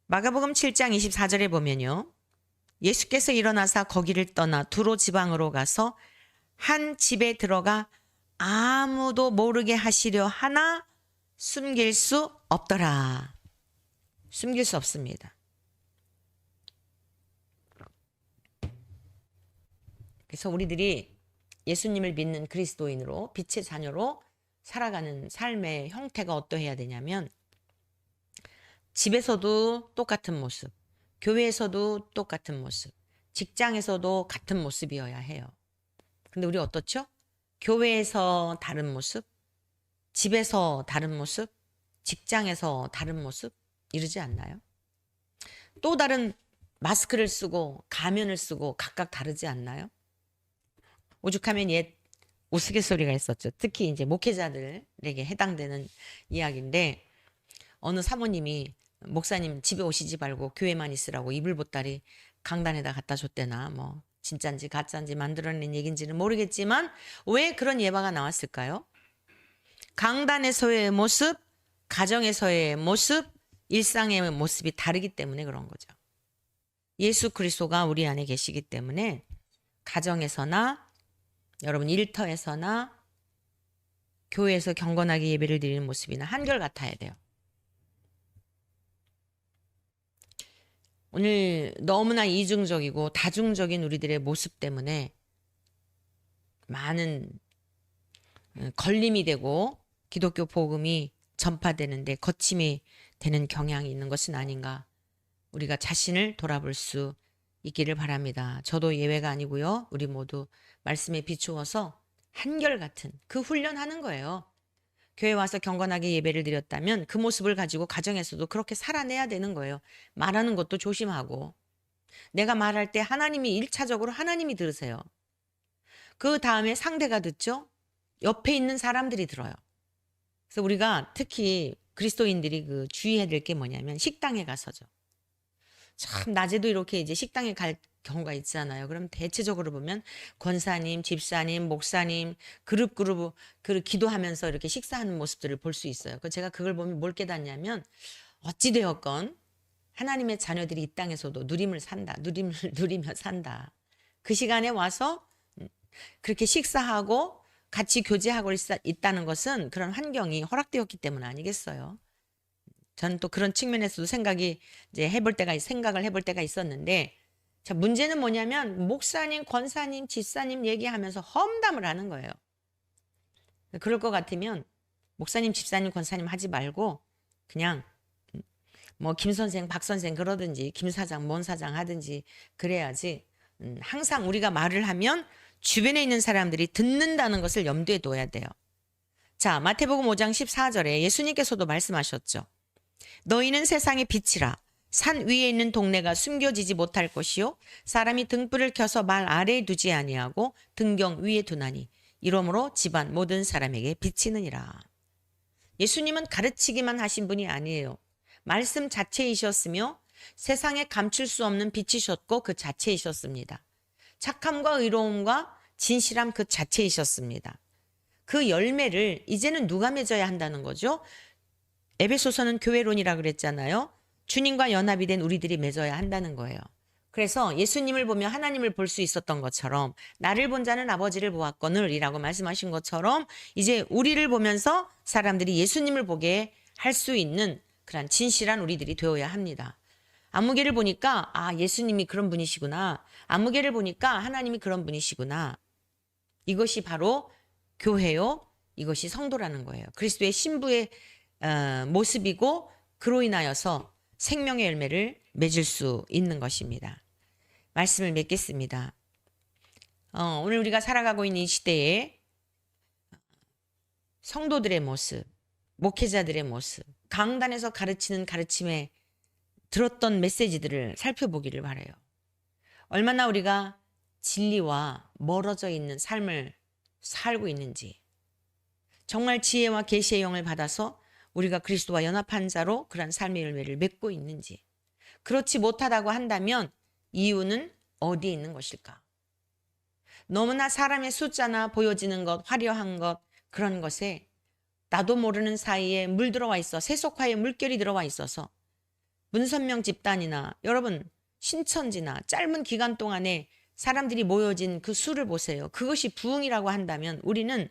마가복음 7장 24절에 보면요, 예수께서 일어나사 거기를 떠나 두로 지방으로 가서 한 집에 들어가 아무도 모르게 하시려 하나 숨길 수 없더라. 숨길 수 없습니다. 그래서 우리들이 예수님을 믿는 그리스도인으로 빛의 자녀로 살아가는 삶의 형태가 어떠해야 되냐면, 집에서도 똑같은 모습, 교회에서도 똑같은 모습, 직장에서도 같은 모습이어야 해요. 근데 우리 어떻죠? 교회에서 다른 모습, 집에서 다른 모습, 직장에서 다른 모습 이러지 않나요? 또 다른 마스크를 쓰고 가면을 쓰고 각각 다르지 않나요? 오죽하면 옛 우스갯소리가 있었죠. 특히 이제 목회자들에게 해당되는 이야기인데, 어느 사모님이 목사님 집에 오시지 말고 교회만 있으라고 이불 보따리 강단에다 갖다 줬대나, 뭐 진짠지 가짠지 만들어낸 얘기인지는 모르겠지만 왜 그런 예화가 나왔을까요? 강단에서의 모습, 가정에서의 모습, 일상의 모습이 다르기 때문에 그런 거죠. 예수 그리스도가 우리 안에 계시기 때문에 가정에서나 여러분 일터에서나 교회에서 경건하게 예배를 드리는 모습이나 한결같아야 돼요. 오늘 너무나 이중적이고 다중적인 우리들의 모습 때문에 많은 걸림이 되고 기독교 복음이 전파되는데 거침이 되는 경향이 있는 것은 아닌가, 우리가 자신을 돌아볼 수 있기를 바랍니다. 저도 예외가 아니고요. 우리 모두 말씀에 비추어서 한결같은 그 훈련하는 거예요. 교회 와서 경건하게 예배를 드렸다면 그 모습을 가지고 가정에서도 그렇게 살아내야 되는 거예요. 말하는 것도 조심하고, 내가 말할 때 하나님이 1차적으로 하나님이 들으세요. 그 다음에 상대가 듣죠. 옆에 있는 사람들이 들어요. 그래서 우리가 특히 그리스도인들이 그 주의해야 될 게 뭐냐면 식당에 가서죠. 참 낮에도 이렇게 이제 식당에 갈 경우가 있잖아요. 그럼 대체적으로 보면 권사님, 집사님, 목사님 그룹 그 기도하면서 이렇게 식사하는 모습들을 볼 수 있어요. 그 제가 그걸 보면 뭘 깨닫냐면, 어찌 되었건 하나님의 자녀들이 이 땅에서도 누림을 산다. 누림을 누리며 산다. 그 시간에 와서 그렇게 식사하고 같이 교제하고 있다는 것은 그런 환경이 허락되었기 때문 아니겠어요? 저는 또 그런 측면에서도 생각을 해볼 때가 있었는데, 자, 문제는 뭐냐면 목사님, 권사님, 집사님 얘기하면서 험담을 하는 거예요. 그럴 것 같으면 목사님, 집사님, 권사님 하지 말고 그냥 뭐 김 선생, 박 선생 그러든지 김 사장, 뭔 사장 하든지 그래야지. 항상 우리가 말을 하면 주변에 있는 사람들이 듣는다는 것을 염두에 둬야 돼요. 자, 마태복음 5장 14절에 예수님께서도 말씀하셨죠. 너희는 세상의 빛이라. 산 위에 있는 동네가 숨겨지지 못할 것이요 사람이 등불을 켜서 말 아래에 두지 아니하고 등경 위에 두나니 이러므로 집안 모든 사람에게 비치느니라. 예수님은 가르치기만 하신 분이 아니에요. 말씀 자체이셨으며 세상에 감출 수 없는 빛이셨고 그 자체이셨습니다. 착함과 의로움과 진실함 그 자체이셨습니다. 그 열매를 이제는 누가 맺어야 한다는 거죠? 에베소서는 교회론이라 그랬잖아요. 주님과 연합이 된 우리들이 맺어야 한다는 거예요. 그래서 예수님을 보며 하나님을 볼 수 있었던 것처럼 나를 본 자는 아버지를 보았거늘 이라고 말씀하신 것처럼 이제 우리를 보면서 사람들이 예수님을 보게 할 수 있는 그런 진실한 우리들이 되어야 합니다. 안무개를 보니까 아, 예수님이 그런 분이시구나. 안무개를 보니까 하나님이 그런 분이시구나. 이것이 바로 교회요. 이것이 성도라는 거예요. 그리스도의 신부의 모습이고 그로 인하여서 생명의 열매를 맺을 수 있는 것입니다. 말씀을 맺겠습니다. 오늘 우리가 살아가고 있는 이 시대에 성도들의 모습, 목회자들의 모습, 강단에서 가르치는 가르침에 들었던 메시지들을 살펴보기를 바라요. 얼마나 우리가 진리와 멀어져 있는 삶을 살고 있는지, 정말 지혜와 계시의 영을 받아서 우리가 그리스도와 연합한 자로 그런 삶의 열매를 맺고 있는지, 그렇지 못하다고 한다면 이유는 어디에 있는 것일까? 너무나 사람의 숫자나 보여지는 것, 화려한 것, 그런 것에 나도 모르는 사이에 물 들어와 있어, 세속화의 물결이 들어와 있어서 문선명 집단이나 여러분 신천지나 짧은 기간 동안에 사람들이 모여진 그 수를 보세요. 그것이 부흥이라고 한다면 우리는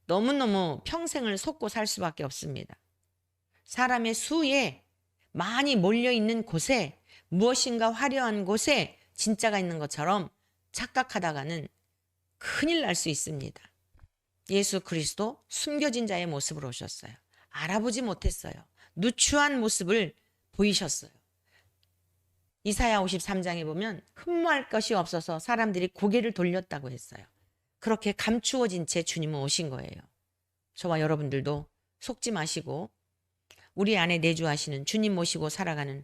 너무너무 평생을 속고 살 수밖에 없습니다. 사람의 수에 많이 몰려있는 곳에 무엇인가 화려한 곳에 진짜가 있는 것처럼 착각하다가는 큰일 날 수 있습니다. 예수 그리스도 숨겨진 자의 모습으로 오셨어요. 알아보지 못했어요. 누추한 모습을 보이셨어요. 이사야 53장에 보면 흠모할 것이 없어서 사람들이 고개를 돌렸다고 했어요. 그렇게 감추어진 채 주님은 오신 거예요. 저와 여러분들도 속지 마시고 우리 안에 내주하시는 주님 모시고 살아가는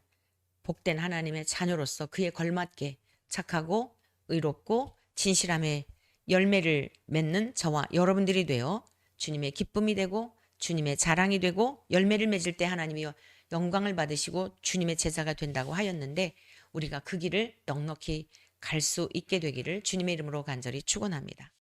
복된 하나님의 자녀로서 그에 걸맞게 착하고 의롭고 진실함의 열매를 맺는 저와 여러분들이 되어 주님의 기쁨이 되고 주님의 자랑이 되고 열매를 맺을 때 하나님이 영광을 받으시고 주님의 제자가 된다고 하였는데 우리가 그 길을 넉넉히 갈 수 있게 되기를 주님의 이름으로 간절히 축원합니다.